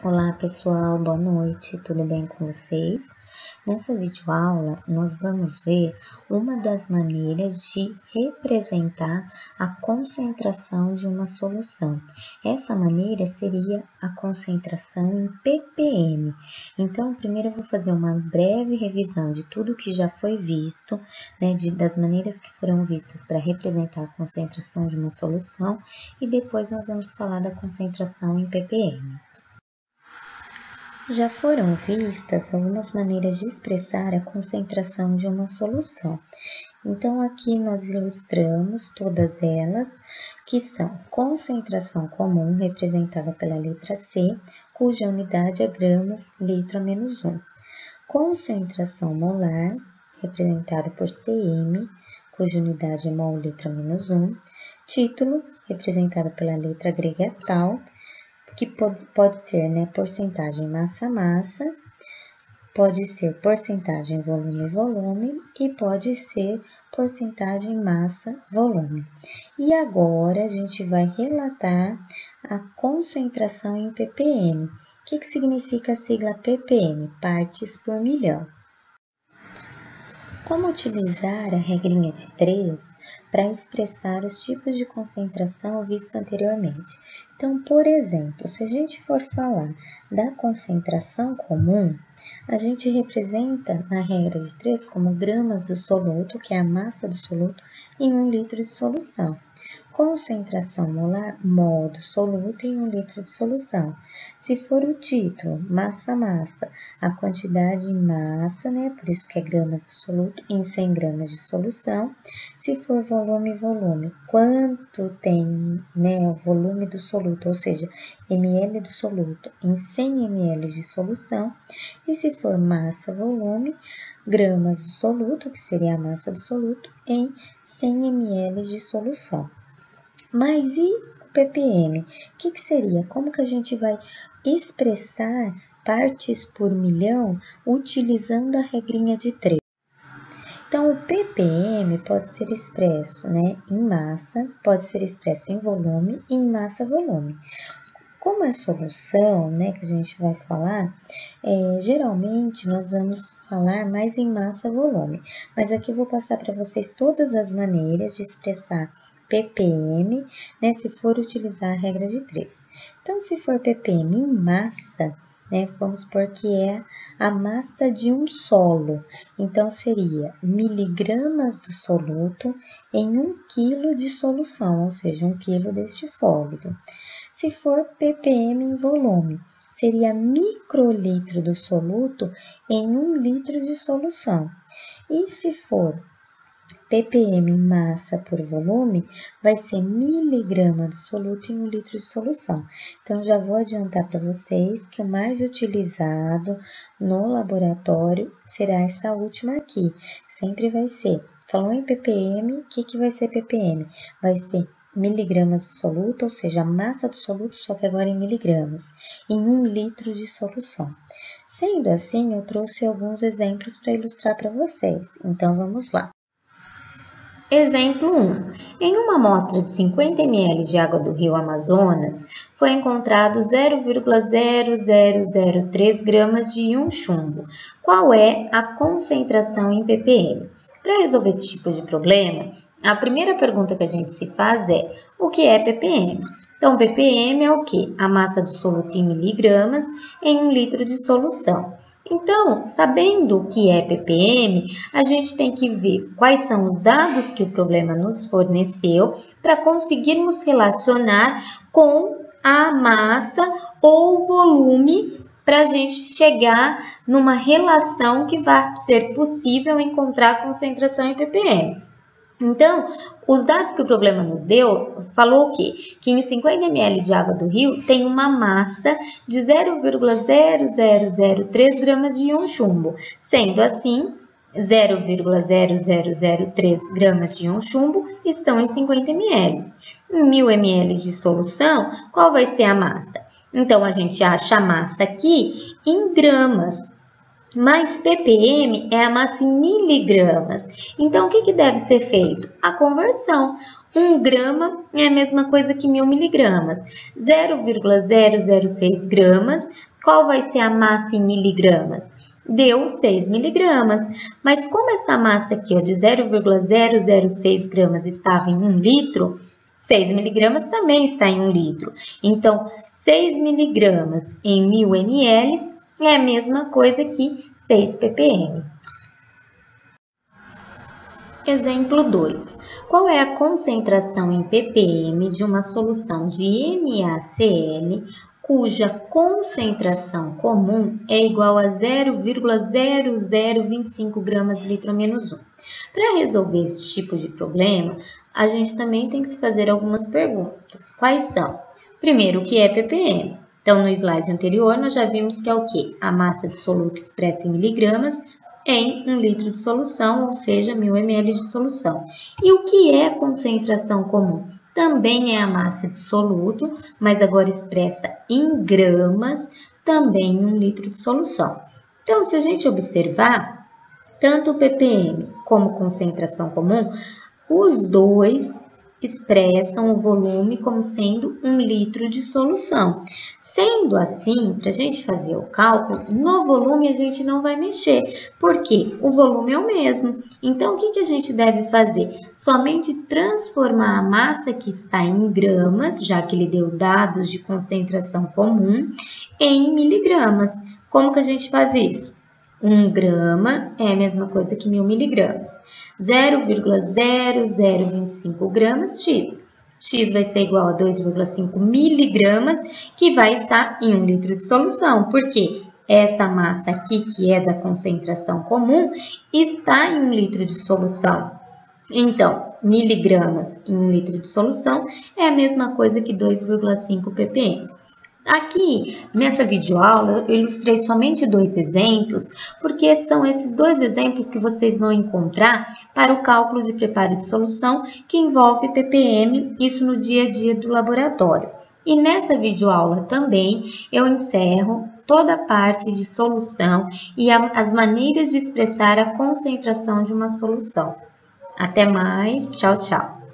Olá pessoal, boa noite, tudo bem com vocês? Nessa videoaula nós vamos ver uma das maneiras de representar a concentração de uma solução. Essa maneira seria a concentração em ppm. Então, primeiro eu vou fazer uma breve revisão de tudo que já foi visto, das maneiras que foram vistas para representar a concentração de uma solução, e depois nós vamos falar da concentração em ppm. Já foram vistas algumas maneiras de expressar a concentração de uma solução. Então, aqui nós ilustramos todas elas, que são concentração comum, representada pela letra C, cuja unidade é gramas, litro a menos 1. Concentração molar, representada por Cm, cuja unidade é mol, litro a menos 1. Título, representado pela letra grega tal, que pode ser porcentagem massa-massa, pode ser porcentagem volume-volume e pode ser porcentagem massa-volume. E agora a gente vai relatar a concentração em ppm. O que significa a sigla ppm? Partes por milhão. Como utilizar a regrinha de 3 para expressar os tipos de concentração visto anteriormente? Então, por exemplo, se a gente for falar da concentração comum, a gente representa na regra de 3 como gramas do soluto, que é a massa do soluto, em 1 litro de solução. Concentração molar, mol do soluto em 1 litro de solução. Se for o título, massa-massa, a quantidade em massa, por isso que é gramas do soluto, em 100 gramas de solução. Se for volume, quanto tem o volume do soluto, ou seja, ml do soluto em 100 ml de solução. E se for massa-volume, gramas do soluto, que seria a massa do soluto, em 100 ml de solução. Mas e o ppm? O que seria? Como que a gente vai expressar partes por milhão utilizando a regrinha de 3? Então, o ppm pode ser expresso em massa, pode ser expresso em volume e em massa-volume. Como é solução, que a gente vai falar, geralmente nós vamos falar mais em massa-volume. Mas aqui eu vou passar para vocês todas as maneiras de expressar ppm, se for utilizar a regra de 3. Então, se for ppm em massa, vamos supor que é a massa de um solo. Então, seria miligramas do soluto em 1 quilo de solução, ou seja, 1 quilo deste sólido. Se for ppm em volume, seria microlitro do soluto em 1 litro de solução. E se for ppm em massa por volume, vai ser miligrama do soluto em 1 litro de solução. Então, já vou adiantar para vocês que o mais utilizado no laboratório será essa última aqui. Sempre vai ser, falou em ppm, o que vai ser ppm? Vai ser miligramas do soluto, ou seja, a massa do soluto, só que agora em miligramas, em 1 litro de solução. Sendo assim, eu trouxe alguns exemplos para ilustrar para vocês. Então, vamos lá. Exemplo 1. Em uma amostra de 50 ml de água do rio Amazonas, foi encontrado 0,0003 gramas de íon chumbo. Qual é a concentração em ppm? Para resolver esse tipo de problema, a primeira pergunta que a gente se faz é: o que é ppm? Então, ppm é o quê? A massa do soluto em miligramas em 1 litro de solução. Então, sabendo o que é ppm, a gente tem que ver quais são os dados que o problema nos forneceu para conseguirmos relacionar com a massa ou volume para a gente chegar numa relação que vai ser possível encontrar a concentração em ppm. Então, os dados que o problema nos deu, falou o quê? Que em 50 ml de água do rio tem uma massa de 0,0003 gramas de íon chumbo. Sendo assim, 0,0003 gramas de íon chumbo estão em 50 ml. Em 1000 ml de solução, qual vai ser a massa? Então, a gente acha a massa aqui em gramas. Mas ppm é a massa em miligramas. Então, o que deve ser feito? A conversão. 1 grama é a mesma coisa que 1000 miligramas. 0,006 gramas Qual vai ser a massa em miligramas? Deu 6 miligramas, mas como essa massa aqui ó, de 0,006 gramas estava em 1 litro, 6 miligramas também está em 1 litro. Então, 6 miligramas em 1000 ml é a mesma coisa que 6 ppm. Exemplo 2. Qual é a concentração em ppm de uma solução de NaCl cuja concentração comum é igual a 0,0025 gramas litro menos 1? Para resolver esse tipo de problema, a gente também tem que se fazer algumas perguntas. Quais são? Primeiro, o que é ppm? Então, no slide anterior, nós já vimos que é o quê? A massa de soluto expressa em miligramas em 1 litro de solução, ou seja, 1000 ml de solução. E o que é concentração comum? Também é a massa de soluto, mas agora expressa em gramas, também em 1 litro de solução. Então, se a gente observar, tanto o ppm como concentração comum, os dois expressam o volume como sendo 1 litro de solução. Sendo assim, para a gente fazer o cálculo, no volume a gente não vai mexer, porque o volume é o mesmo. Então, o que a gente deve fazer? Somente transformar a massa que está em gramas, já que ele deu dados de concentração comum, em miligramas. Como que a gente faz isso? 1 grama é a mesma coisa que 1000 miligramas. 0,0025 gramas X. X vai ser igual a 2,5 miligramas, que vai estar em 1 litro de solução, porque essa massa aqui, que é da concentração comum, está em 1 litro de solução. Então, miligramas em 1 litro de solução é a mesma coisa que 2,5 ppm. Aqui, nessa videoaula, eu ilustrei somente 2 exemplos, porque são esses 2 exemplos que vocês vão encontrar para o cálculo de preparo de solução que envolve ppm, isso no dia a dia do laboratório. E nessa videoaula também eu encerro toda a parte de solução e as maneiras de expressar a concentração de uma solução. Até mais, tchau, tchau!